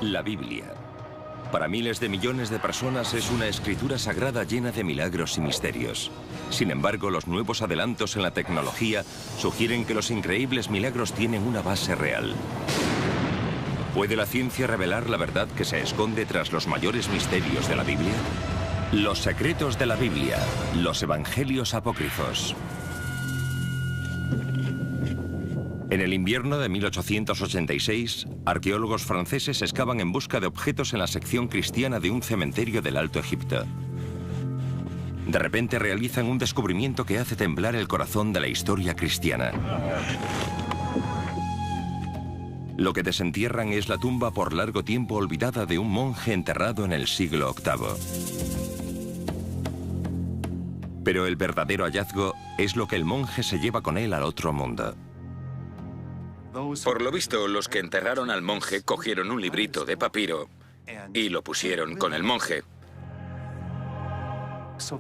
La Biblia. Para miles de millones de personas es una escritura sagrada llena de milagros y misterios. Sin embargo, los nuevos adelantos en la tecnología sugieren que los increíbles milagros tienen una base real. ¿Puede la ciencia revelar la verdad que se esconde tras los mayores misterios de la Biblia? Los secretos de la Biblia, los evangelios apócrifos. En el invierno de 1886, arqueólogos franceses excavan en busca de objetos en la sección cristiana de un cementerio del Alto Egipto. De repente realizan un descubrimiento que hace temblar el corazón de la historia cristiana. Lo que desentierran es la tumba por largo tiempo olvidada de un monje enterrado en el siglo VIII. Pero el verdadero hallazgo es lo que el monje se lleva con él al otro mundo. Por lo visto, los que enterraron al monje cogieron un librito de papiro y lo pusieron con el monje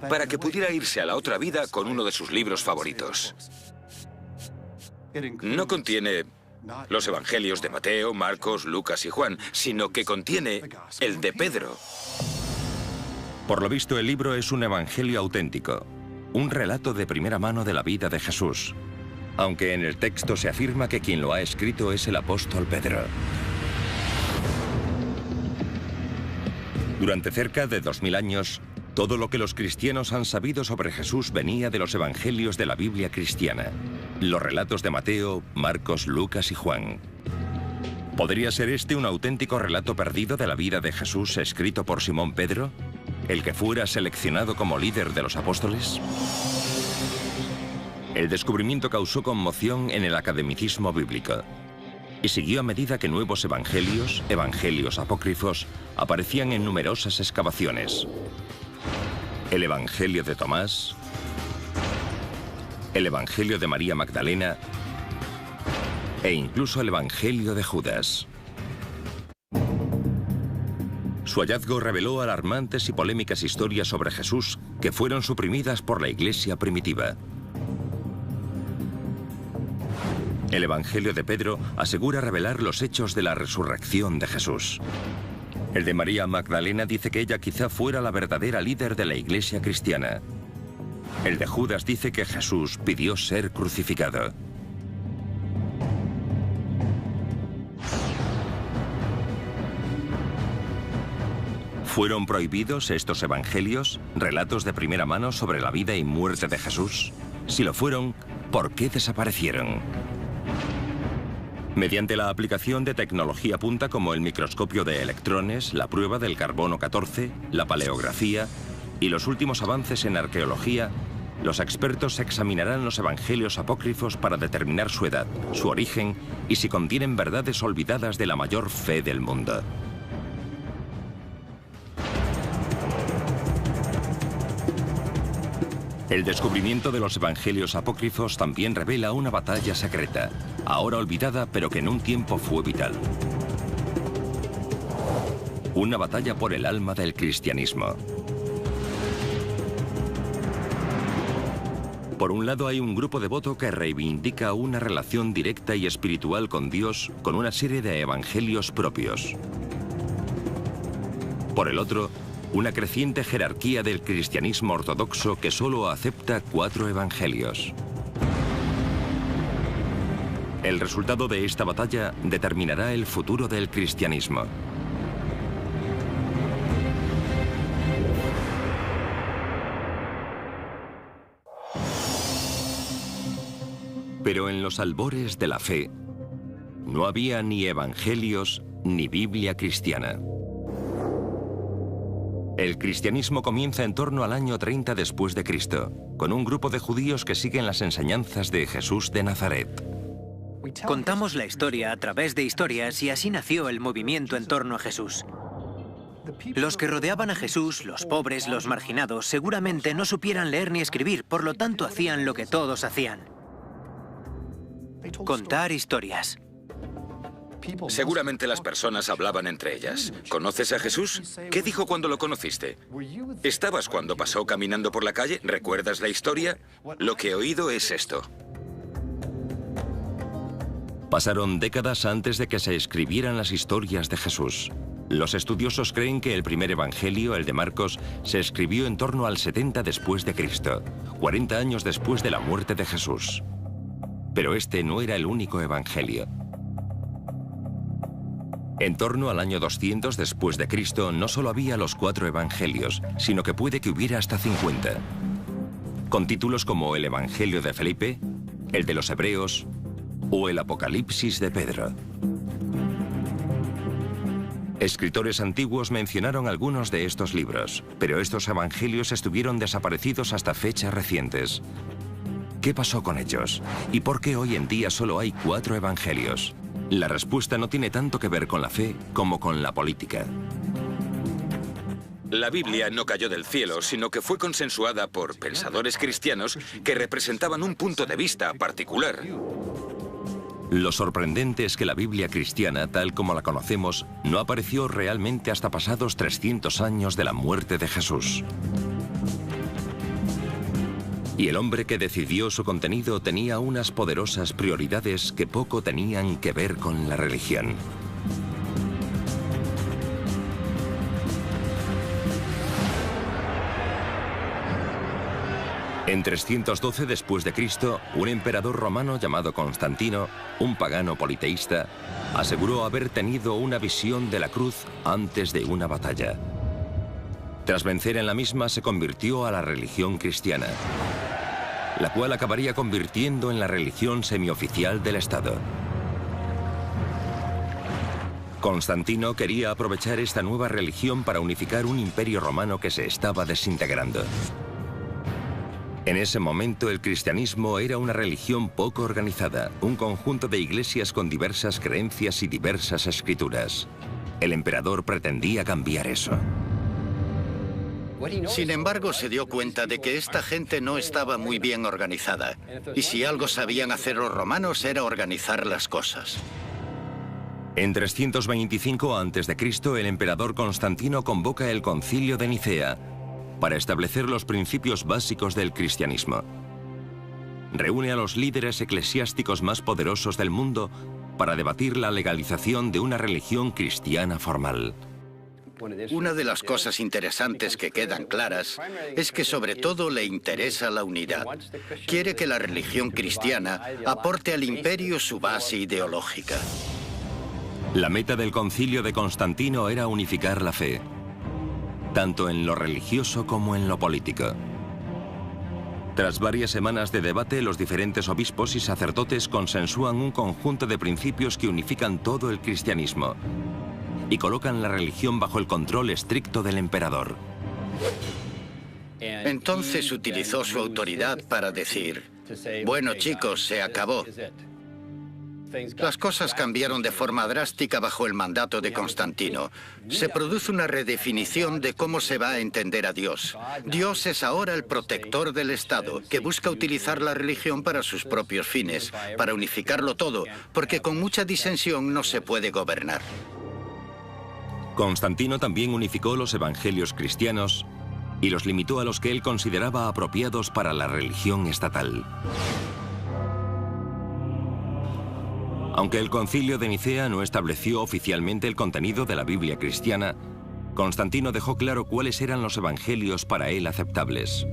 para que pudiera irse a la otra vida con uno de sus libros favoritos. No contiene los evangelios de Mateo, Marcos, Lucas y Juan, sino que contiene el de Pedro. Por lo visto, el libro es un evangelio auténtico, un relato de primera mano de la vida de Jesús, aunque en el texto se afirma que quien lo ha escrito es el apóstol Pedro. Durante cerca de 2000 años, todo lo que los cristianos han sabido sobre Jesús venía de los evangelios de la Biblia cristiana, los relatos de Mateo, Marcos, Lucas y Juan. ¿Podría ser este un auténtico relato perdido de la vida de Jesús escrito por Simón Pedro, el que fuera seleccionado como líder de los apóstoles? El descubrimiento causó conmoción en el academicismo bíblico y siguió a medida que nuevos evangelios apócrifos, aparecían en numerosas excavaciones. El Evangelio de Tomás, el Evangelio de María Magdalena e incluso el Evangelio de Judas. Su hallazgo reveló alarmantes y polémicas historias sobre Jesús que fueron suprimidas por la Iglesia primitiva. El Evangelio de Pedro asegura revelar los hechos de la resurrección de Jesús. El de María Magdalena dice que ella quizá fuera la verdadera líder de la Iglesia cristiana. El de Judas dice que Jesús pidió ser crucificado. ¿Fueron prohibidos estos evangelios, relatos de primera mano sobre la vida y muerte de Jesús? Si lo fueron, ¿por qué desaparecieron? Mediante la aplicación de tecnología punta como el microscopio de electrones, la prueba del carbono 14, la paleografía y los últimos avances en arqueología, los expertos examinarán los evangelios apócrifos para determinar su edad, su origen y si contienen verdades olvidadas de la mayor fe del mundo. El descubrimiento de los evangelios apócrifos también revela una batalla secreta, ahora olvidada pero que en un tiempo fue vital. Una batalla por el alma del cristianismo. Por un lado hay un grupo devoto que reivindica una relación directa y espiritual con Dios con una serie de evangelios propios. Por el otro, una creciente jerarquía del cristianismo ortodoxo que solo acepta 4 evangelios. El resultado de esta batalla determinará el futuro del cristianismo. Pero en los albores de la fe, no había ni evangelios ni Biblia cristiana. El cristianismo comienza en torno al año 30 después de Cristo, con un grupo de judíos que siguen las enseñanzas de Jesús de Nazaret. Contamos la historia a través de historias y así nació el movimiento en torno a Jesús. Los que rodeaban a Jesús, los pobres, los marginados, seguramente no supieran leer ni escribir, por lo tanto hacían lo que todos hacían: contar historias. Seguramente las personas hablaban entre ellas. ¿Conoces a Jesús? ¿Qué dijo cuando lo conociste? ¿Estabas cuando pasó caminando por la calle? ¿Recuerdas la historia? Lo que he oído es esto. Pasaron décadas antes de que se escribieran las historias de Jesús. Los estudiosos creen que el primer evangelio, el de Marcos, se escribió en torno al 70 después de Cristo, 40 años después de la muerte de Jesús. Pero este no era el único evangelio. En torno al año 200 después de Cristo no solo había los 4 evangelios, sino que puede que hubiera hasta 50. Con títulos como el Evangelio de Felipe, el de los Hebreos o el Apocalipsis de Pedro. Escritores antiguos mencionaron algunos de estos libros, pero estos evangelios estuvieron desaparecidos hasta fechas recientes. ¿Qué pasó con ellos? ¿Y por qué hoy en día solo hay 4 evangelios? La respuesta no tiene tanto que ver con la fe como con la política. La Biblia no cayó del cielo, sino que fue consensuada por pensadores cristianos que representaban un punto de vista particular. Lo sorprendente es que la Biblia cristiana, tal como la conocemos, no apareció realmente hasta pasados 300 años de la muerte de Jesús. Y el hombre que decidió su contenido tenía unas poderosas prioridades que poco tenían que ver con la religión. En 312 después de Cristo, un emperador romano llamado Constantino, un pagano politeísta, aseguró haber tenido una visión de la cruz antes de una batalla. Tras vencer en la misma, se convirtió a la religión cristiana, la cual acabaría convirtiendo en la religión semioficial del Estado. Constantino quería aprovechar esta nueva religión para unificar un imperio romano que se estaba desintegrando. En ese momento el cristianismo era una religión poco organizada, un conjunto de iglesias con diversas creencias y diversas escrituras. El emperador pretendía cambiar eso. Sin embargo, se dio cuenta de que esta gente no estaba muy bien organizada. Y si algo sabían hacer los romanos era organizar las cosas. En 325 a.C., el emperador Constantino convoca el Concilio de Nicea para establecer los principios básicos del cristianismo. Reúne a los líderes eclesiásticos más poderosos del mundo para debatir la legalización de una religión cristiana formal. Una de las cosas interesantes que quedan claras es que sobre todo le interesa la unidad. Quiere que la religión cristiana aporte al imperio su base ideológica. La meta del Concilio de Constantino era unificar la fe, tanto en lo religioso como en lo político. Tras varias semanas de debate, los diferentes obispos y sacerdotes consensúan un conjunto de principios que unifican todo el cristianismo y colocan la religión bajo el control estricto del emperador. Entonces utilizó su autoridad para decir: bueno, chicos, se acabó. Las cosas cambiaron de forma drástica bajo el mandato de Constantino. Se produce una redefinición de cómo se va a entender a Dios. Dios es ahora el protector del Estado, que busca utilizar la religión para sus propios fines, para unificarlo todo, porque con mucha disensión no se puede gobernar. Constantino también unificó los evangelios cristianos y los limitó a los que él consideraba apropiados para la religión estatal. Aunque el Concilio de Nicea no estableció oficialmente el contenido de la Biblia cristiana, Constantino dejó claro cuáles eran los evangelios para él aceptables.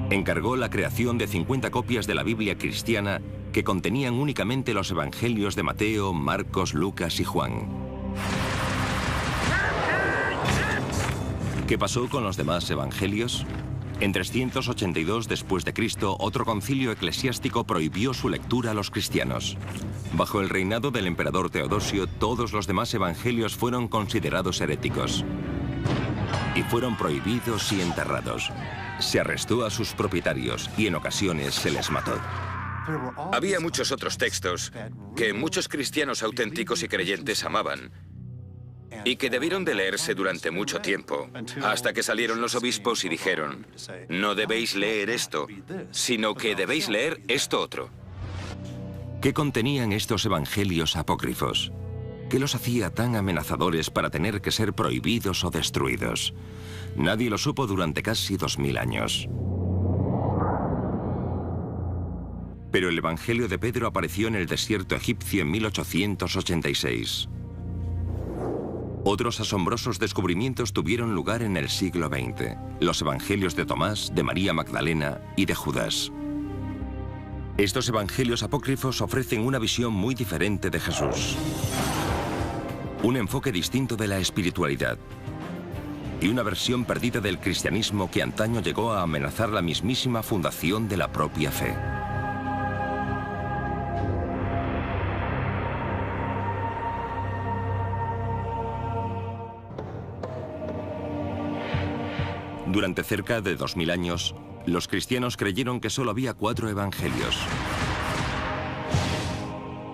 Encargó la creación de 50 copias de la Biblia cristiana que contenían únicamente los evangelios de Mateo, Marcos, Lucas y Juan. ¿Qué pasó con los demás evangelios? En 382 después de Cristo, otro concilio eclesiástico prohibió su lectura a los cristianos. Bajo el reinado del emperador Teodosio, todos los demás evangelios fueron considerados heréticos y fueron prohibidos y enterrados. Se arrestó a sus propietarios y en ocasiones se les mató. Había muchos otros textos que muchos cristianos auténticos y creyentes amaban y que debieron de leerse durante mucho tiempo, hasta que salieron los obispos y dijeron: no debéis leer esto, sino que debéis leer esto otro. ¿Qué contenían estos evangelios apócrifos? ¿Qué los hacía tan amenazadores para tener que ser prohibidos o destruidos? Nadie lo supo durante casi 2000 años. Pero el Evangelio de Pedro apareció en el desierto egipcio en 1886. Otros asombrosos descubrimientos tuvieron lugar en el siglo XX. Los Evangelios de Tomás, de María Magdalena y de Judas. Estos evangelios apócrifos ofrecen una visión muy diferente de Jesús. Un enfoque distinto de la espiritualidad. Y una versión perdida del cristianismo que antaño llegó a amenazar la mismísima fundación de la propia fe. Durante cerca de 2000 años, los cristianos creyeron que solo había 4 evangelios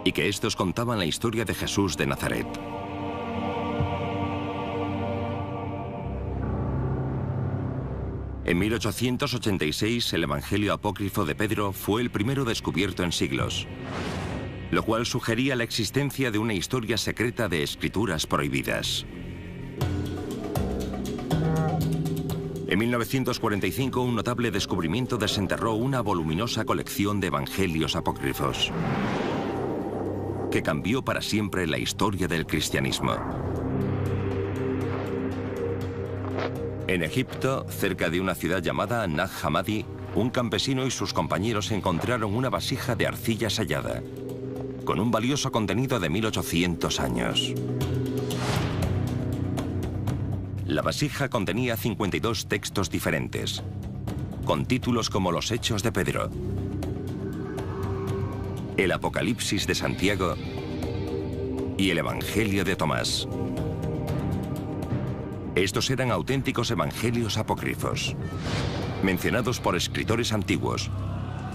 y que estos contaban la historia de Jesús de Nazaret. En 1886, el Evangelio apócrifo de Pedro fue el primero descubierto en siglos, lo cual sugería la existencia de una historia secreta de escrituras prohibidas. En 1945, un notable descubrimiento desenterró una voluminosa colección de evangelios apócrifos que cambió para siempre la historia del cristianismo. En Egipto, cerca de una ciudad llamada Nag Hammadi, un campesino y sus compañeros encontraron una vasija de arcilla sellada, con un valioso contenido de 1800 años. La vasija contenía 52 textos diferentes, con títulos como los Hechos de Pedro, el Apocalipsis de Santiago y el Evangelio de Tomás. Estos eran auténticos evangelios apócrifos, mencionados por escritores antiguos,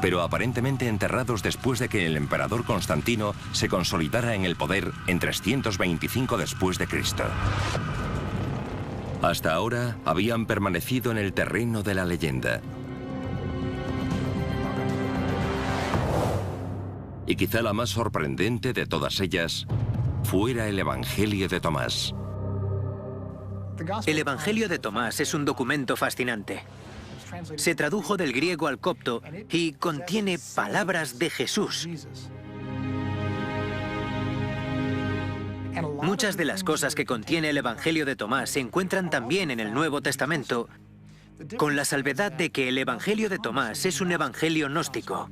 pero aparentemente enterrados después de que el emperador Constantino se consolidara en el poder en 325 después de Cristo. Hasta ahora habían permanecido en el terreno de la leyenda. Y quizá la más sorprendente de todas ellas fuera el Evangelio de Tomás. El Evangelio de Tomás es un documento fascinante. Se tradujo del griego al copto y contiene palabras de Jesús. Muchas de las cosas que contiene el Evangelio de Tomás se encuentran también en el Nuevo Testamento, con la salvedad de que el Evangelio de Tomás es un evangelio gnóstico.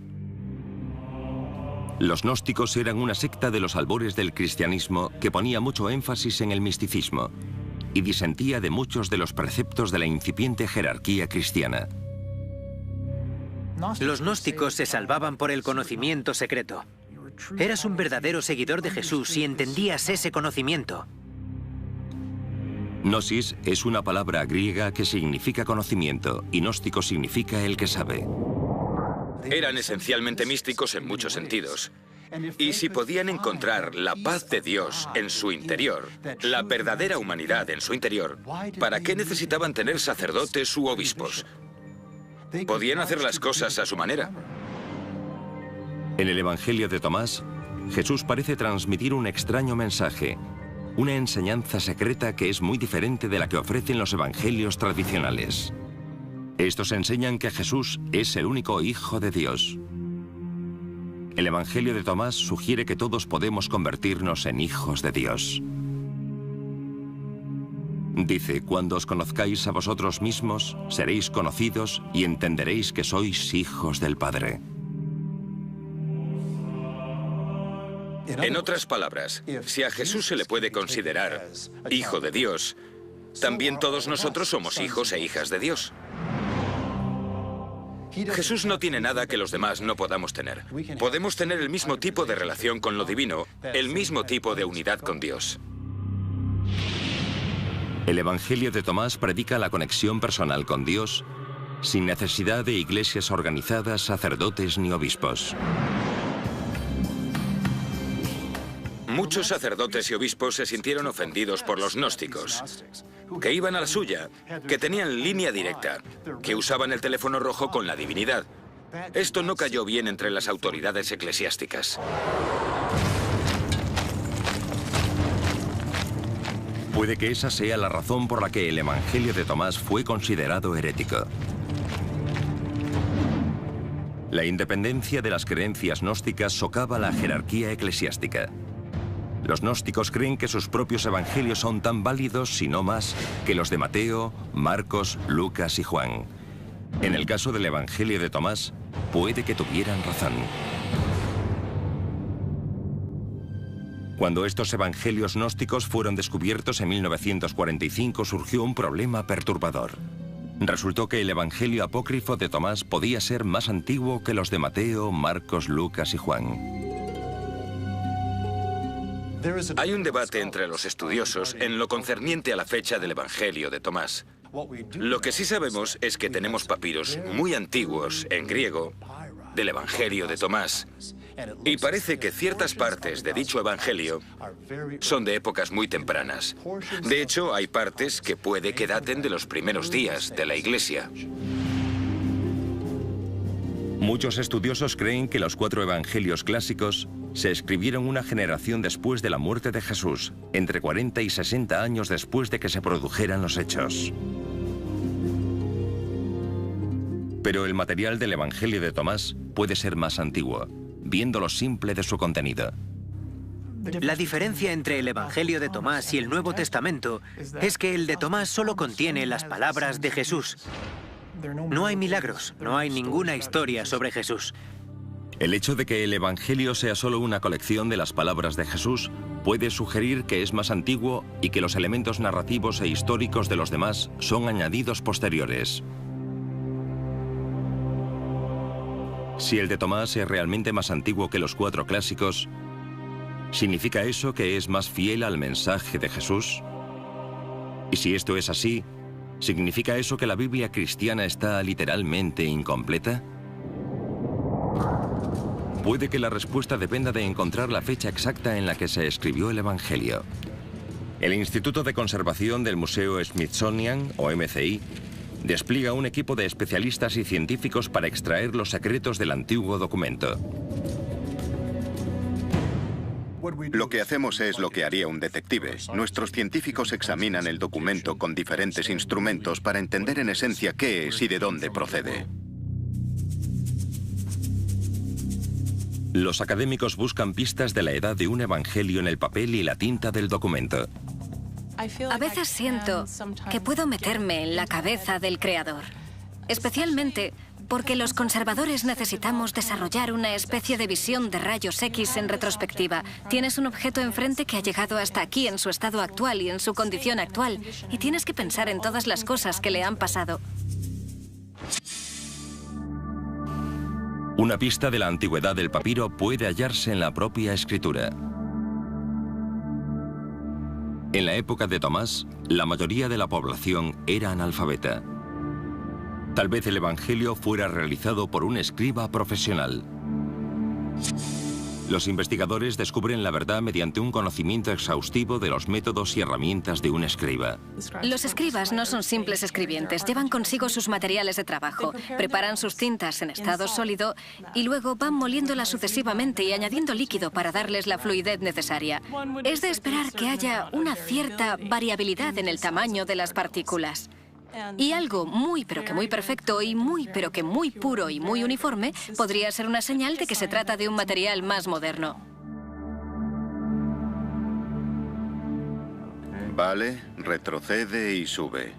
Los gnósticos eran una secta de los albores del cristianismo que ponía mucho énfasis en el misticismo y disentía de muchos de los preceptos de la incipiente jerarquía cristiana. Los gnósticos se salvaban por el conocimiento secreto. Eras un verdadero seguidor de Jesús si entendías ese conocimiento. Gnosis es una palabra griega que significa conocimiento y gnóstico significa el que sabe. Eran esencialmente místicos en muchos sentidos. Y si podían encontrar la paz de Dios en su interior, la verdadera humanidad en su interior, ¿para qué necesitaban tener sacerdotes u obispos? Podían hacer las cosas a su manera. En el Evangelio de Tomás, Jesús parece transmitir un extraño mensaje, una enseñanza secreta que es muy diferente de la que ofrecen los evangelios tradicionales. Estos enseñan que Jesús es el único Hijo de Dios. El Evangelio de Tomás sugiere que todos podemos convertirnos en hijos de Dios. Dice, cuando os conozcáis a vosotros mismos, seréis conocidos y entenderéis que sois hijos del Padre. En otras palabras, si a Jesús se le puede considerar hijo de Dios, también todos nosotros somos hijos e hijas de Dios. Jesús no tiene nada que los demás no podamos tener. Podemos tener el mismo tipo de relación con lo divino, el mismo tipo de unidad con Dios. El Evangelio de Tomás predica la conexión personal con Dios sin necesidad de iglesias organizadas, sacerdotes ni obispos. Muchos sacerdotes y obispos se sintieron ofendidos por los gnósticos, que iban a la suya, que tenían línea directa, que usaban el teléfono rojo con la divinidad. Esto no cayó bien entre las autoridades eclesiásticas. Puede que esa sea la razón por la que el Evangelio de Tomás fue considerado herético. La independencia de las creencias gnósticas socava la jerarquía eclesiástica. Los gnósticos creen que sus propios evangelios son tan válidos, si no más, que los de Mateo, Marcos, Lucas y Juan. En el caso del Evangelio de Tomás, puede que tuvieran razón. Cuando estos evangelios gnósticos fueron descubiertos en 1945, surgió un problema perturbador. Resultó que el Evangelio apócrifo de Tomás podía ser más antiguo que los de Mateo, Marcos, Lucas y Juan. Hay un debate entre los estudiosos en lo concerniente a la fecha del Evangelio de Tomás. Lo que sí sabemos es que tenemos papiros muy antiguos, en griego, del Evangelio de Tomás. Y parece que ciertas partes de dicho Evangelio son de épocas muy tempranas. De hecho, hay partes que puede que daten de los primeros días de la Iglesia. Muchos estudiosos creen que los 4 evangelios clásicos se escribieron una generación después de la muerte de Jesús, entre 40 y 60 años después de que se produjeran los hechos. Pero el material del Evangelio de Tomás puede ser más antiguo, viendo lo simple de su contenido. La diferencia entre el Evangelio de Tomás y el Nuevo Testamento es que el de Tomás solo contiene las palabras de Jesús. No hay milagros, no hay ninguna historia sobre Jesús. El hecho de que el Evangelio sea solo una colección de las palabras de Jesús puede sugerir que es más antiguo y que los elementos narrativos e históricos de los demás son añadidos posteriores. Si el de Tomás es realmente más antiguo que los 4 clásicos, ¿significa eso que es más fiel al mensaje de Jesús? Y si esto es así, ¿significa eso que la Biblia cristiana está literalmente incompleta? Puede que la respuesta dependa de encontrar la fecha exacta en la que se escribió el Evangelio. El Instituto de Conservación del Museo Smithsonian, o MCI, despliega un equipo de especialistas y científicos para extraer los secretos del antiguo documento. Lo que hacemos es lo que haría un detective. Nuestros científicos examinan el documento con diferentes instrumentos para entender en esencia qué es y de dónde procede. Los académicos buscan pistas de la edad de un evangelio en el papel y la tinta del documento. A veces siento que puedo meterme en la cabeza del creador, especialmente porque los conservadores necesitamos desarrollar una especie de visión de rayos X en retrospectiva. Tienes un objeto enfrente que ha llegado hasta aquí en su estado actual y en su condición actual, y tienes que pensar en todas las cosas que le han pasado. Una pista de la antigüedad del papiro puede hallarse en la propia escritura. En la época de Tomás, la mayoría de la población era analfabeta. Tal vez el Evangelio fuera realizado por un escriba profesional. Los investigadores descubren la verdad mediante un conocimiento exhaustivo de los métodos y herramientas de un escriba. Los escribas no son simples escribientes, llevan consigo sus materiales de trabajo, preparan sus tintas en estado sólido y luego van moliéndolas sucesivamente y añadiendo líquido para darles la fluidez necesaria. Es de esperar que haya una cierta variabilidad en el tamaño de las partículas. Y algo muy pero que muy perfecto y muy pero que muy puro y muy uniforme podría ser una señal de que se trata de un material más moderno. Vale, retrocede y sube.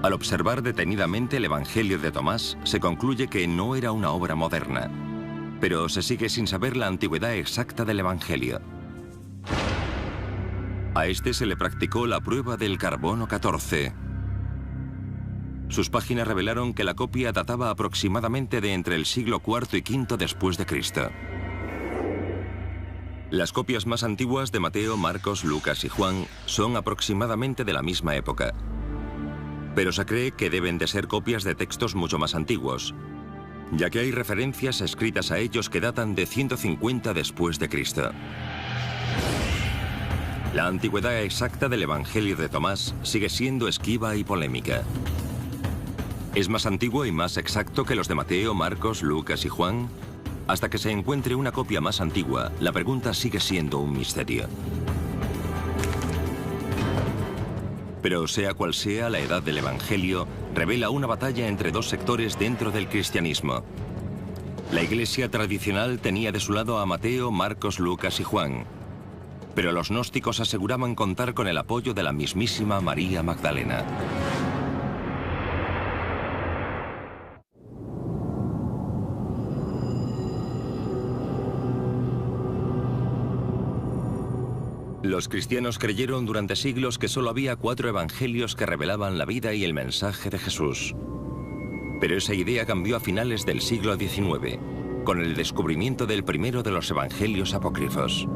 Al observar detenidamente el Evangelio de Tomás, se concluye que no era una obra moderna, pero se sigue sin saber la antigüedad exacta del Evangelio. A este se le practicó la prueba del carbono 14. Sus páginas revelaron que la copia databa aproximadamente de entre el siglo IV y V después de Cristo. Las copias más antiguas de Mateo, Marcos, Lucas y Juan son aproximadamente de la misma época. Pero se cree que deben de ser copias de textos mucho más antiguos, ya que hay referencias escritas a ellos que datan de 150 después de Cristo. La antigüedad exacta del Evangelio de Tomás sigue siendo esquiva y polémica. ¿Es más antiguo y más exacto que los de Mateo, Marcos, Lucas y Juan? Hasta que se encuentre una copia más antigua, la pregunta sigue siendo un misterio. Pero sea cual sea, la edad del Evangelio revela una batalla entre dos sectores dentro del cristianismo. La iglesia tradicional tenía de su lado a Mateo, Marcos, Lucas y Juan. Pero los gnósticos aseguraban contar con el apoyo de la mismísima María Magdalena. Los cristianos creyeron durante siglos que solo había 4 evangelios que revelaban la vida y el mensaje de Jesús. Pero esa idea cambió a finales del siglo XIX, con el descubrimiento del primero de los evangelios apócrifos.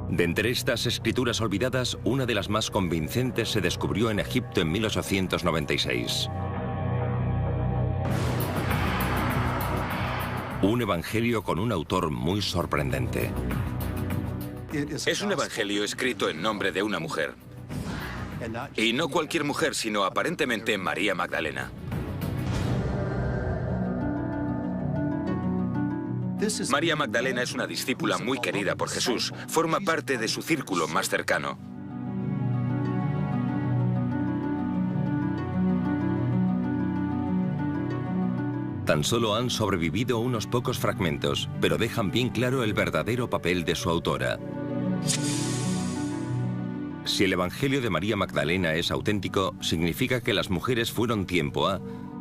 De entre estas escrituras olvidadas, una de las más convincentes se descubrió en Egipto en 1896. Un evangelio con un autor muy sorprendente. Es un evangelio escrito en nombre de una mujer. Y no cualquier mujer, sino aparentemente María Magdalena. María Magdalena es una discípula muy querida por Jesús. Forma parte de su círculo más cercano. Tan solo han sobrevivido unos pocos fragmentos, pero dejan bien claro el verdadero papel de su autora. Si el Evangelio de María Magdalena es auténtico, significa que las mujeres fueron tiempo A,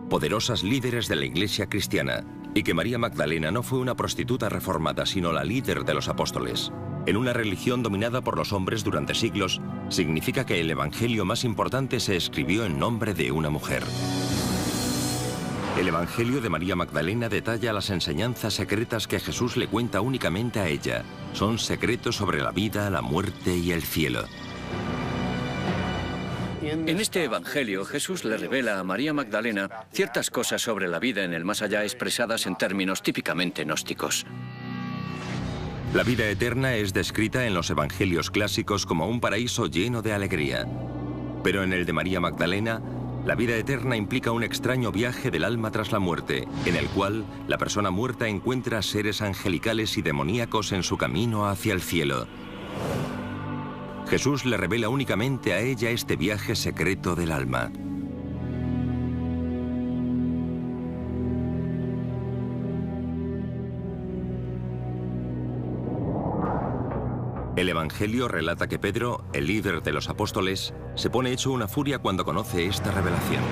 poderosas líderes de la Iglesia cristiana, y que María Magdalena no fue una prostituta reformada, sino la líder de los apóstoles. En una religión dominada por los hombres durante siglos, significa que el Evangelio más importante se escribió en nombre de una mujer. El Evangelio de María Magdalena detalla las enseñanzas secretas que Jesús le cuenta únicamente a ella. Son secretos sobre la vida, la muerte y el cielo. En este Evangelio, Jesús le revela a María Magdalena ciertas cosas sobre la vida en el más allá expresadas en términos típicamente gnósticos. La vida eterna es descrita en los evangelios clásicos como un paraíso lleno de alegría. Pero en el de María Magdalena, la vida eterna implica un extraño viaje del alma tras la muerte, en el cual la persona muerta encuentra seres angelicales y demoníacos en su camino hacia el cielo. Jesús le revela únicamente a ella este viaje secreto del alma. El Evangelio relata que Pedro, el líder de los apóstoles, se pone hecho una furia cuando conoce esta revelación.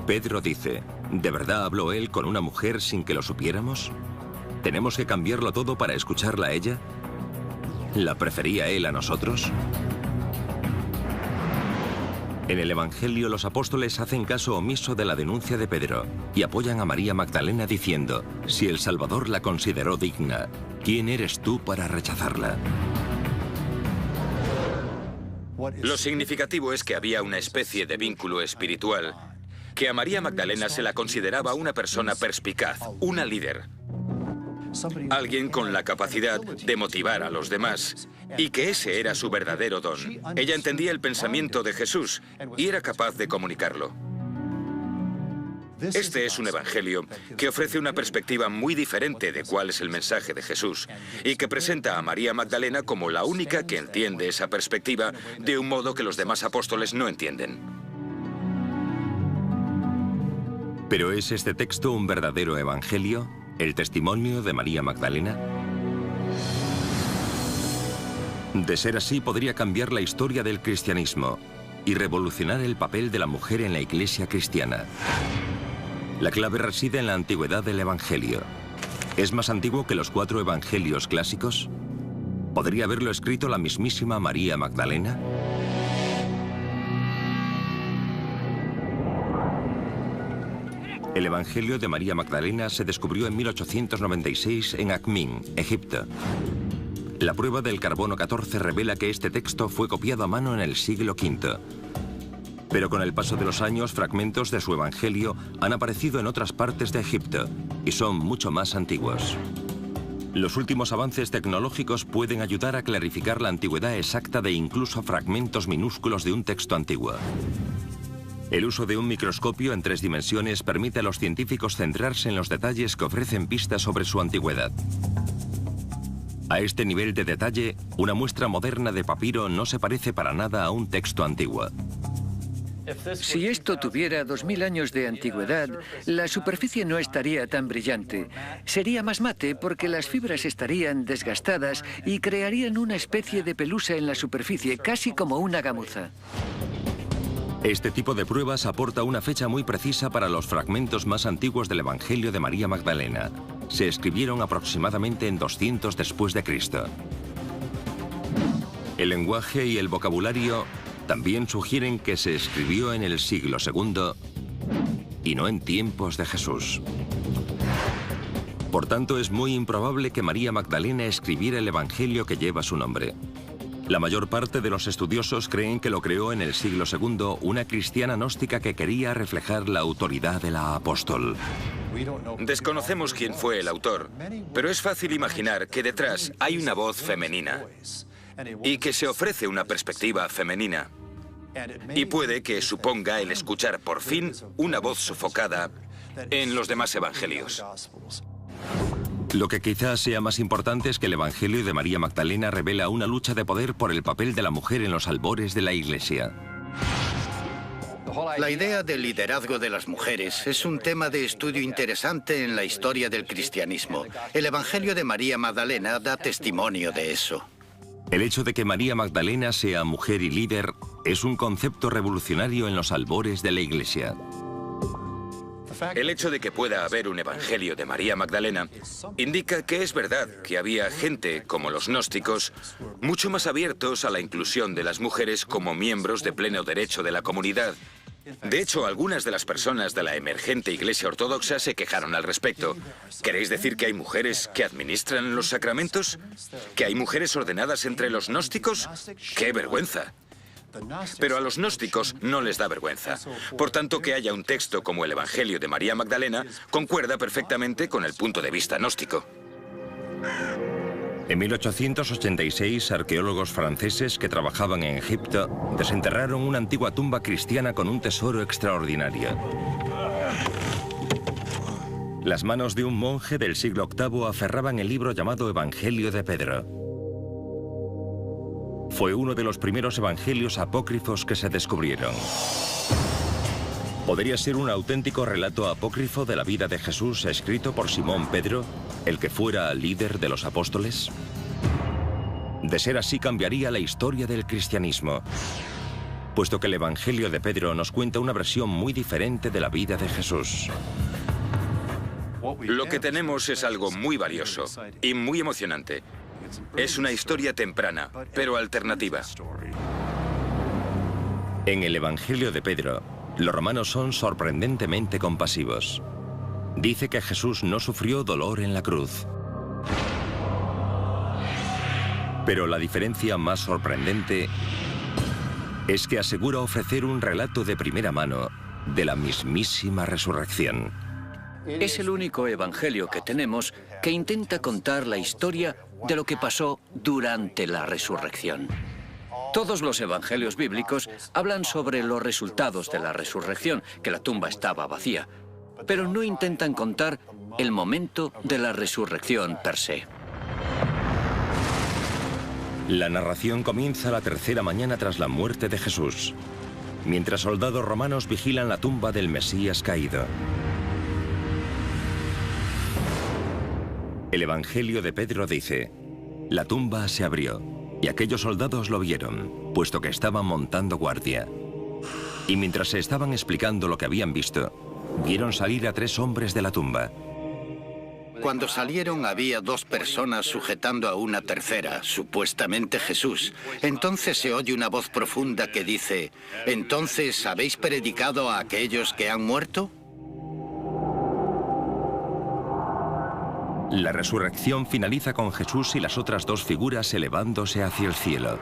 Pedro dice, ¿de verdad habló él con una mujer sin que lo supiéramos? ¿Tenemos que cambiarlo todo para escucharla a ella? ¿La prefería él a nosotros? En el Evangelio los apóstoles hacen caso omiso de la denuncia de Pedro y apoyan a María Magdalena diciendo, si el Salvador la consideró digna, ¿quién eres tú para rechazarla? Lo significativo es que había una especie de vínculo espiritual, que a María Magdalena se la consideraba una persona perspicaz, una líder. Alguien con la capacidad de motivar a los demás, y que ese era su verdadero don. Ella entendía el pensamiento de Jesús y era capaz de comunicarlo. Este es un evangelio que ofrece una perspectiva muy diferente de cuál es el mensaje de Jesús y que presenta a María Magdalena como la única que entiende esa perspectiva de un modo que los demás apóstoles no entienden. ¿Pero es este texto un verdadero evangelio? ¿El testimonio de María Magdalena? De ser así, podría cambiar la historia del cristianismo y revolucionar el papel de la mujer en la Iglesia cristiana. La clave reside en la antigüedad del Evangelio. ¿Es más antiguo que los 4 evangelios clásicos? ¿Podría haberlo escrito la mismísima María Magdalena? El Evangelio de María Magdalena se descubrió en 1896 en Akhmim, Egipto. La prueba del carbono 14 revela que este texto fue copiado a mano en el siglo V. Pero con el paso de los años, fragmentos de su Evangelio han aparecido en otras partes de Egipto y son mucho más antiguos. Los últimos avances tecnológicos pueden ayudar a clarificar la antigüedad exacta de incluso fragmentos minúsculos de un texto antiguo. El uso de un microscopio en 3 dimensiones permite a los científicos centrarse en los detalles que ofrecen pistas sobre su antigüedad. A este nivel de detalle, una muestra moderna de papiro no se parece para nada a un texto antiguo. Si esto tuviera 2000 años de antigüedad, la superficie no estaría tan brillante. Sería más mate porque las fibras estarían desgastadas y crearían una especie de pelusa en la superficie, casi como una gamuza. Este tipo de pruebas aporta una fecha muy precisa para los fragmentos más antiguos del Evangelio de María Magdalena. Se escribieron aproximadamente en 200 después de Cristo. El lenguaje y el vocabulario también sugieren que se escribió en el siglo II y no en tiempos de Jesús. Por tanto, es muy improbable que María Magdalena escribiera el Evangelio que lleva su nombre. La mayor parte de los estudiosos creen que lo creó en el siglo II una cristiana gnóstica que quería reflejar la autoridad de la apóstol. Desconocemos quién fue el autor, pero es fácil imaginar que detrás hay una voz femenina y que se ofrece una perspectiva femenina. Y puede que suponga el escuchar por fin una voz sofocada en los demás evangelios. Lo que quizás sea más importante es que el Evangelio de María Magdalena revela una lucha de poder por el papel de la mujer en los albores de la Iglesia. La idea del liderazgo de las mujeres es un tema de estudio interesante en la historia del cristianismo. El Evangelio de María Magdalena da testimonio de eso. El hecho de que María Magdalena sea mujer y líder es un concepto revolucionario en los albores de la Iglesia. El hecho de que pueda haber un evangelio de María Magdalena indica que es verdad que había gente, como los gnósticos, mucho más abiertos a la inclusión de las mujeres como miembros de pleno derecho de la comunidad. De hecho, algunas de las personas de la emergente Iglesia Ortodoxa se quejaron al respecto. ¿Queréis decir que hay mujeres que administran los sacramentos? ¿Que hay mujeres ordenadas entre los gnósticos? ¡Qué vergüenza! Pero a los gnósticos no les da vergüenza. Por tanto, que haya un texto como el Evangelio de María Magdalena concuerda perfectamente con el punto de vista gnóstico. En 1886, arqueólogos franceses que trabajaban en Egipto desenterraron una antigua tumba cristiana con un tesoro extraordinario. Las manos de un monje del siglo VIII aferraban el libro llamado Evangelio de Pedro. Fue uno de los primeros evangelios apócrifos que se descubrieron. ¿Podría ser un auténtico relato apócrifo de la vida de Jesús escrito por Simón Pedro, el que fuera líder de los apóstoles? De ser así, cambiaría la historia del cristianismo, puesto que el Evangelio de Pedro nos cuenta una versión muy diferente de la vida de Jesús. Lo que tenemos es algo muy valioso y muy emocionante. Es una historia temprana, pero alternativa. En el Evangelio de Pedro, los romanos son sorprendentemente compasivos. Dice que Jesús no sufrió dolor en la cruz. Pero la diferencia más sorprendente es que asegura ofrecer un relato de primera mano de la mismísima resurrección. Es el único evangelio que tenemos que intenta contar la historia de lo que pasó durante la resurrección. Todos los evangelios bíblicos hablan sobre los resultados de la resurrección, que la tumba estaba vacía, pero no intentan contar el momento de la resurrección per se. La narración comienza la tercera mañana tras la muerte de Jesús, mientras soldados romanos vigilan la tumba del Mesías caído. El Evangelio de Pedro dice: la tumba se abrió, y aquellos soldados lo vieron, puesto que estaban montando guardia. Y mientras se estaban explicando lo que habían visto, vieron salir a 3 hombres de la tumba. Cuando salieron había 2 personas sujetando a una tercera, supuestamente Jesús. Entonces se oye una voz profunda que dice: ¿entonces habéis predicado a aquellos que han muerto? La resurrección finaliza con Jesús y las otras 2 figuras elevándose hacia el cielo,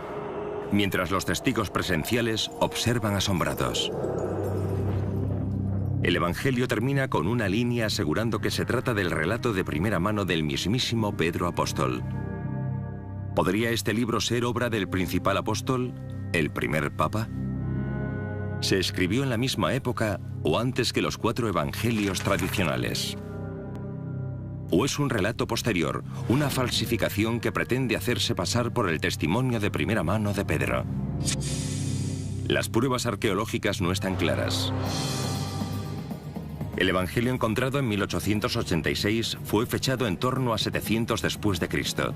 mientras los testigos presenciales observan asombrados. El Evangelio termina con una línea asegurando que se trata del relato de primera mano del mismísimo Pedro apóstol. ¿Podría este libro ser obra del principal apóstol, el primer papa? ¿Se escribió en la misma época o antes que los 4 evangelios tradicionales? ¿O es un relato posterior, una falsificación que pretende hacerse pasar por el testimonio de primera mano de Pedro? Las pruebas arqueológicas no están claras. El Evangelio encontrado en 1886 fue fechado en torno a 700 después de Cristo.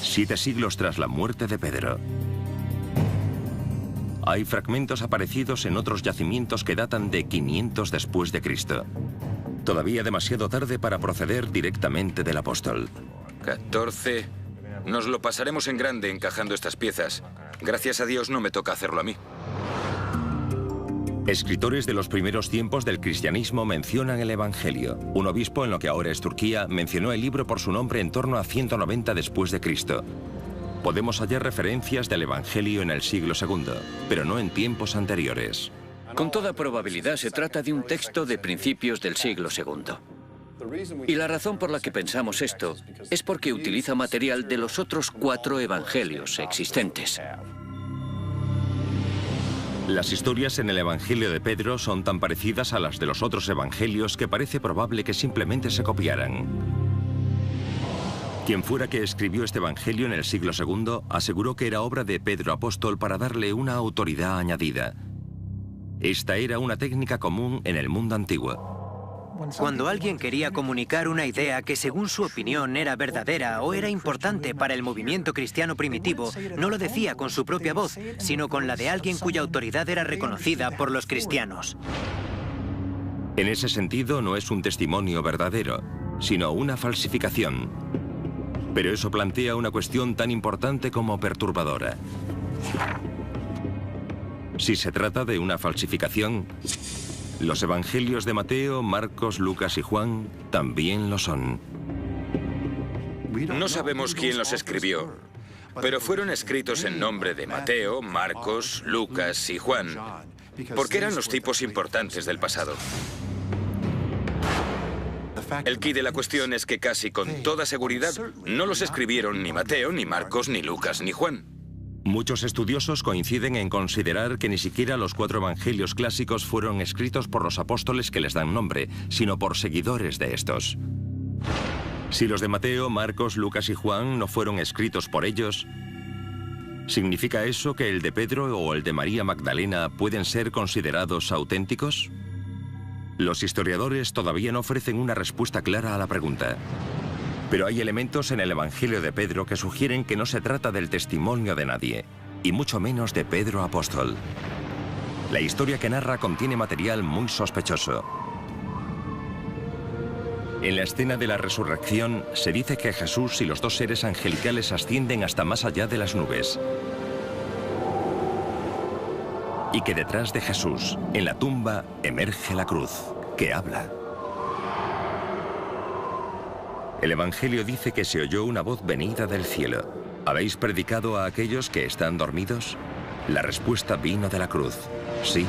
7 siglos tras la muerte de Pedro. Hay fragmentos aparecidos en otros yacimientos que datan de 500 después de Cristo. Todavía demasiado tarde para proceder directamente del apóstol. 14. Nos lo pasaremos en grande encajando estas piezas. Gracias a Dios no me toca hacerlo a mí. Escritores de los primeros tiempos del cristianismo mencionan el Evangelio. Un obispo en lo que ahora es Turquía mencionó el libro por su nombre en torno a 190 después de Cristo. Podemos hallar referencias del Evangelio en el siglo II, pero no en tiempos anteriores. Con toda probabilidad se trata de un texto de principios del siglo II. Y la razón por la que pensamos esto es porque utiliza material de los otros 4 evangelios existentes. Las historias en el Evangelio de Pedro son tan parecidas a las de los otros evangelios que parece probable que simplemente se copiaran. Quien fuera que escribió este evangelio en el siglo II aseguró que era obra de Pedro apóstol para darle una autoridad añadida. Esta era una técnica común en el mundo antiguo. Cuando alguien quería comunicar una idea que según su opinión era verdadera o era importante para el movimiento cristiano primitivo, no lo decía con su propia voz, sino con la de alguien cuya autoridad era reconocida por los cristianos. En ese sentido, no es un testimonio verdadero, sino una falsificación. Pero eso plantea una cuestión tan importante como perturbadora. Si se trata de una falsificación, los evangelios de Mateo, Marcos, Lucas y Juan también lo son. No sabemos quién los escribió, pero fueron escritos en nombre de Mateo, Marcos, Lucas y Juan, porque eran los tipos importantes del pasado. El quid de la cuestión es que casi con toda seguridad no los escribieron ni Mateo, ni Marcos, ni Lucas, ni Juan. Muchos estudiosos coinciden en considerar que ni siquiera los 4 evangelios clásicos fueron escritos por los apóstoles que les dan nombre, sino por seguidores de estos. Si los de Mateo, Marcos, Lucas y Juan no fueron escritos por ellos, ¿significa eso que el de Pedro o el de María Magdalena pueden ser considerados auténticos? Los historiadores todavía no ofrecen una respuesta clara a la pregunta. Pero hay elementos en el Evangelio de Pedro que sugieren que no se trata del testimonio de nadie, y mucho menos de Pedro apóstol. La historia que narra contiene material muy sospechoso. En la escena de la resurrección se dice que Jesús y los 2 seres angelicales ascienden hasta más allá de las nubes. Y que detrás de Jesús, en la tumba, emerge la cruz, que habla. El Evangelio dice que se oyó una voz venida del cielo. ¿Habéis predicado a aquellos que están dormidos? La respuesta vino de la cruz. Sí.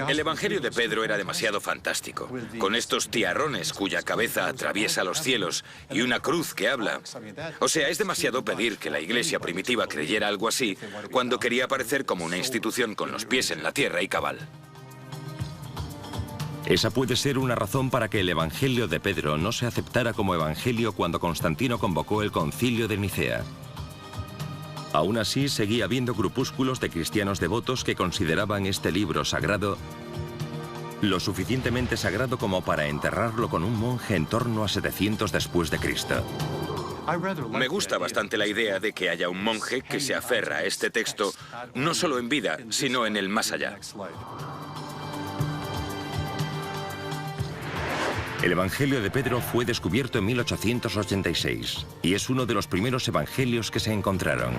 El Evangelio de Pedro era demasiado fantástico, con estos tiarrones cuya cabeza atraviesa los cielos y una cruz que habla. O sea, es demasiado pedir que la iglesia primitiva creyera algo así cuando quería aparecer como una institución con los pies en la tierra y cabal. Esa puede ser una razón para que el Evangelio de Pedro no se aceptara como evangelio cuando Constantino convocó el Concilio de Nicea. Aún así, seguía habiendo grupúsculos de cristianos devotos que consideraban este libro sagrado lo suficientemente sagrado como para enterrarlo con un monje en torno a 700 después de Cristo. Me gusta bastante la idea de que haya un monje que se aferra a este texto no solo en vida, sino en el más allá. El Evangelio de Pedro fue descubierto en 1886 y es uno de los primeros evangelios que se encontraron.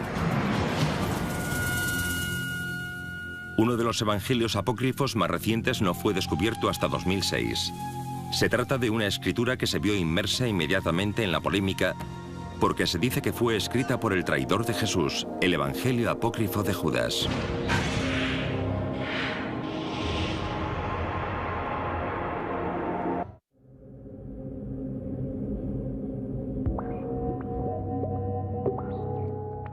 Uno de los evangelios apócrifos más recientes no fue descubierto hasta 2006. Se trata de una escritura que se vio inmersa inmediatamente en la polémica porque se dice que fue escrita por el traidor de Jesús, el Evangelio apócrifo de Judas.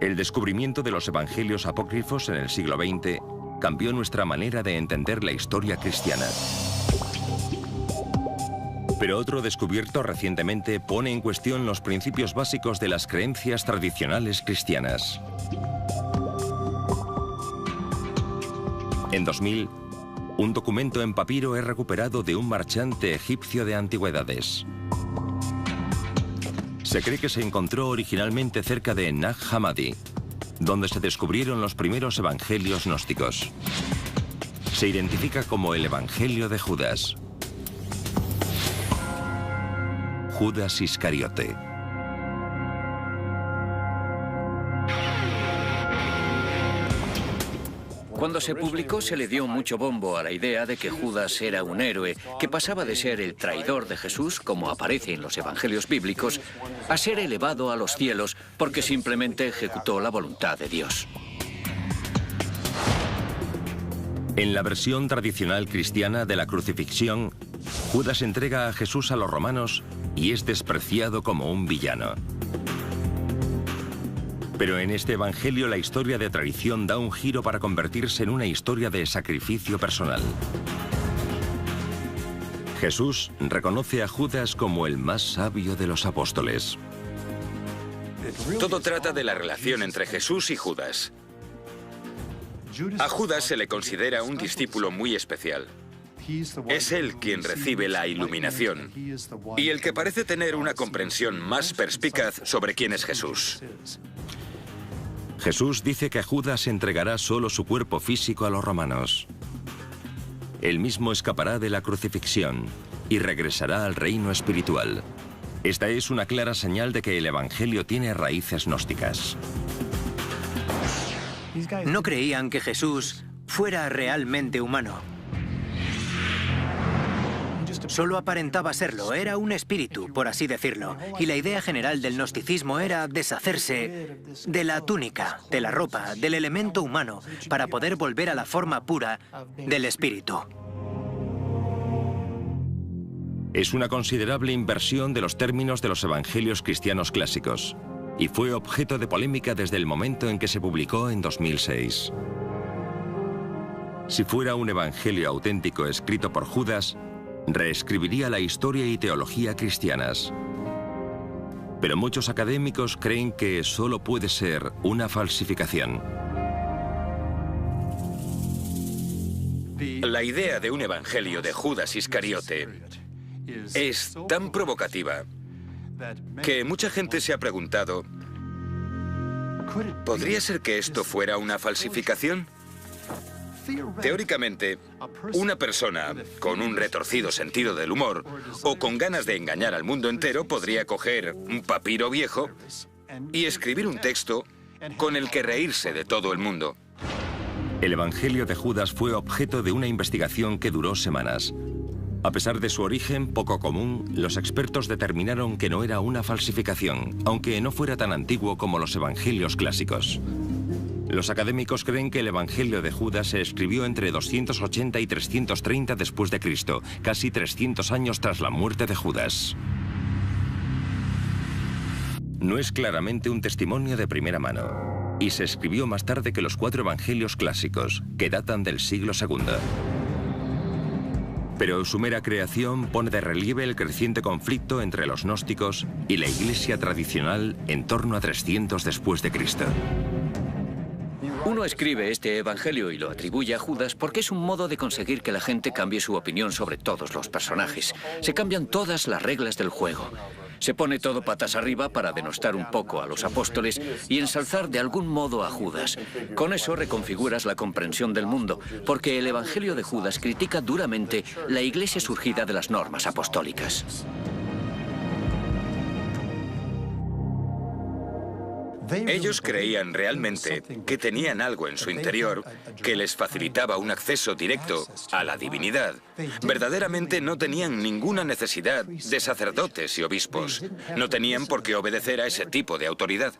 El descubrimiento de los evangelios apócrifos en el siglo XX cambió nuestra manera de entender la historia cristiana. Pero otro descubierto recientemente pone en cuestión los principios básicos de las creencias tradicionales cristianas. En 2000, un documento en papiro es recuperado de un marchante egipcio de antigüedades. Se cree que se encontró originalmente cerca de Nag Hammadi, donde se descubrieron los primeros evangelios gnósticos. Se identifica como el Evangelio de Judas. Judas Iscariote. Cuando se publicó se le dio mucho bombo a la idea de que Judas era un héroe, que pasaba de ser el traidor de Jesús, como aparece en los evangelios bíblicos, a ser elevado a los cielos porque simplemente ejecutó la voluntad de Dios. En la versión tradicional cristiana de la crucifixión, Judas entrega a Jesús a los romanos y es despreciado como un villano. Pero en este evangelio la historia de traición da un giro para convertirse en una historia de sacrificio personal. Jesús reconoce a Judas como el más sabio de los apóstoles. Todo trata de la relación entre Jesús y Judas. A Judas se le considera un discípulo muy especial. Es él quien recibe la iluminación y el que parece tener una comprensión más perspicaz sobre quién es Jesús. Jesús dice que Judas entregará solo su cuerpo físico a los romanos. Él mismo escapará de la crucifixión y regresará al reino espiritual. Esta es una clara señal de que el evangelio tiene raíces gnósticas. No creían que Jesús fuera realmente humano. Solo aparentaba serlo, era un espíritu, por así decirlo. Y la idea general del gnosticismo era deshacerse de la túnica, de la ropa, del elemento humano, para poder volver a la forma pura del espíritu. Es una considerable inversión de los términos de los evangelios cristianos clásicos, y fue objeto de polémica desde el momento en que se publicó en 2006. Si fuera un evangelio auténtico escrito por Judas, reescribiría la historia y teología cristianas. Pero muchos académicos creen que solo puede ser una falsificación. La idea de un evangelio de Judas Iscariote es tan provocativa que mucha gente se ha preguntado, ¿podría ser que esto fuera una falsificación? Teóricamente, una persona con un retorcido sentido del humor o con ganas de engañar al mundo entero podría coger un papiro viejo y escribir un texto con el que reírse de todo el mundo. El Evangelio de Judas fue objeto de una investigación que duró semanas. A pesar de su origen poco común, los expertos determinaron que no era una falsificación, aunque no fuera tan antiguo como los evangelios clásicos. Los académicos creen que el Evangelio de Judas se escribió entre 280 y 330 después de Cristo, casi 300 años tras la muerte de Judas. No es claramente un testimonio de primera mano, y se escribió más tarde que los 4 evangelios clásicos, que datan del siglo II. Pero su mera creación pone de relieve el creciente conflicto entre los gnósticos y la Iglesia tradicional en torno a 300 después de Cristo. Uno escribe este evangelio y lo atribuye a Judas porque es un modo de conseguir que la gente cambie su opinión sobre todos los personajes. Se cambian todas las reglas del juego. Se pone todo patas arriba para denostar un poco a los apóstoles y ensalzar de algún modo a Judas. Con eso reconfiguras la comprensión del mundo, porque el evangelio de Judas critica duramente la iglesia surgida de las normas apostólicas. Ellos creían realmente que tenían algo en su interior que les facilitaba un acceso directo a la divinidad. Verdaderamente no tenían ninguna necesidad de sacerdotes y obispos. No tenían por qué obedecer a ese tipo de autoridad.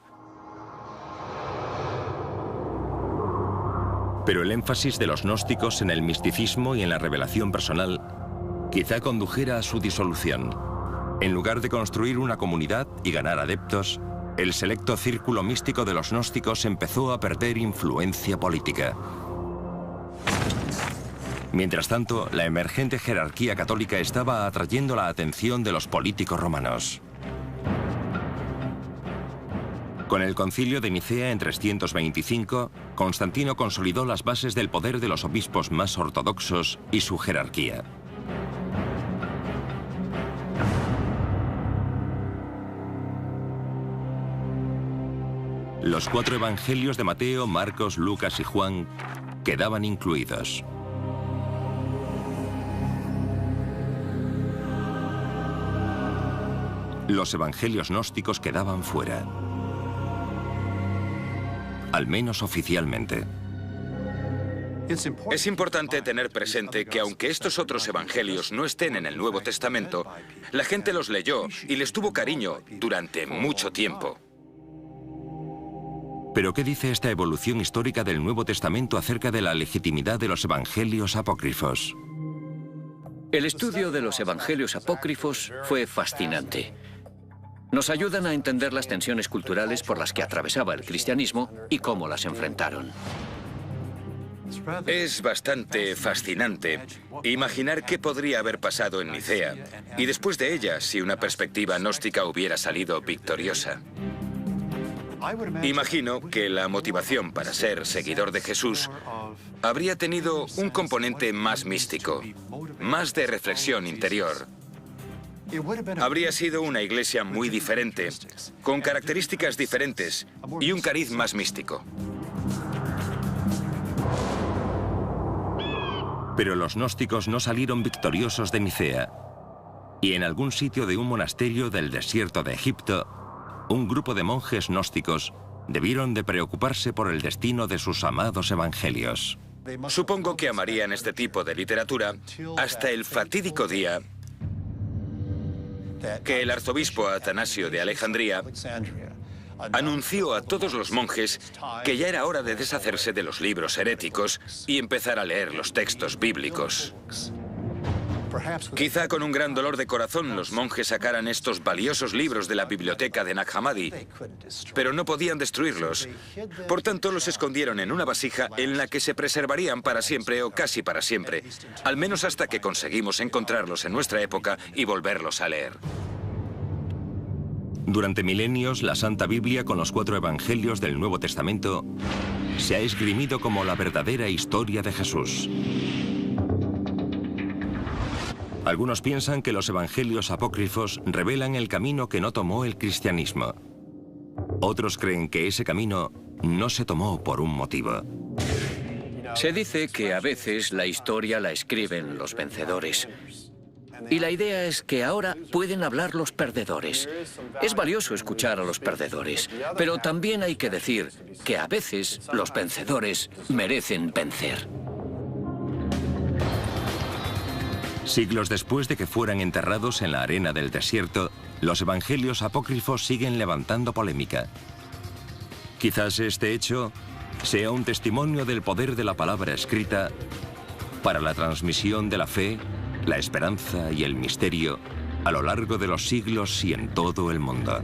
Pero el énfasis de los gnósticos en el misticismo y en la revelación personal quizá condujera a su disolución. En lugar de construir una comunidad y ganar adeptos, el selecto círculo místico de los gnósticos empezó a perder influencia política. Mientras tanto, la emergente jerarquía católica estaba atrayendo la atención de los políticos romanos. Con el concilio de Nicea en 325, Constantino consolidó las bases del poder de los obispos más ortodoxos y su jerarquía. Los 4 evangelios de Mateo, Marcos, Lucas y Juan quedaban incluidos. Los evangelios gnósticos quedaban fuera. Al menos oficialmente. Es importante tener presente que aunque estos otros evangelios no estén en el Nuevo Testamento, la gente los leyó y les tuvo cariño durante mucho tiempo. ¿Pero qué dice esta evolución histórica del Nuevo Testamento acerca de la legitimidad de los evangelios apócrifos? El estudio de los evangelios apócrifos fue fascinante. Nos ayudan a entender las tensiones culturales por las que atravesaba el cristianismo y cómo las enfrentaron. Es bastante fascinante imaginar qué podría haber pasado en Nicea y después de ella si una perspectiva gnóstica hubiera salido victoriosa. Imagino que la motivación para ser seguidor de Jesús habría tenido un componente más místico, más de reflexión interior. Habría sido una iglesia muy diferente, con características diferentes y un cariz más místico. Pero los gnósticos no salieron victoriosos de Nicea. Y en algún sitio de un monasterio del desierto de Egipto, un grupo de monjes gnósticos debieron de preocuparse por el destino de sus amados evangelios. Supongo que amarían este tipo de literatura hasta el fatídico día que el arzobispo Atanasio de Alejandría anunció a todos los monjes que ya era hora de deshacerse de los libros heréticos y empezar a leer los textos bíblicos. Quizá con un gran dolor de corazón los monjes sacaran estos valiosos libros de la biblioteca de Nag Hammadi, pero no podían destruirlos. Por tanto, los escondieron en una vasija en la que se preservarían para siempre o casi para siempre, al menos hasta que conseguimos encontrarlos en nuestra época y volverlos a leer. Durante milenios, la Santa Biblia, con los 4 evangelios del Nuevo Testamento, se ha esgrimido como la verdadera historia de Jesús. Algunos piensan que los evangelios apócrifos revelan el camino que no tomó el cristianismo. Otros creen que ese camino no se tomó por un motivo. Se dice que a veces la historia la escriben los vencedores. Y la idea es que ahora pueden hablar los perdedores. Es valioso escuchar a los perdedores, pero también hay que decir que a veces los vencedores merecen vencer. Siglos después de que fueran enterrados en la arena del desierto, los evangelios apócrifos siguen levantando polémica. Quizás este hecho sea un testimonio del poder de la palabra escrita para la transmisión de la fe, la esperanza y el misterio a lo largo de los siglos y en todo el mundo.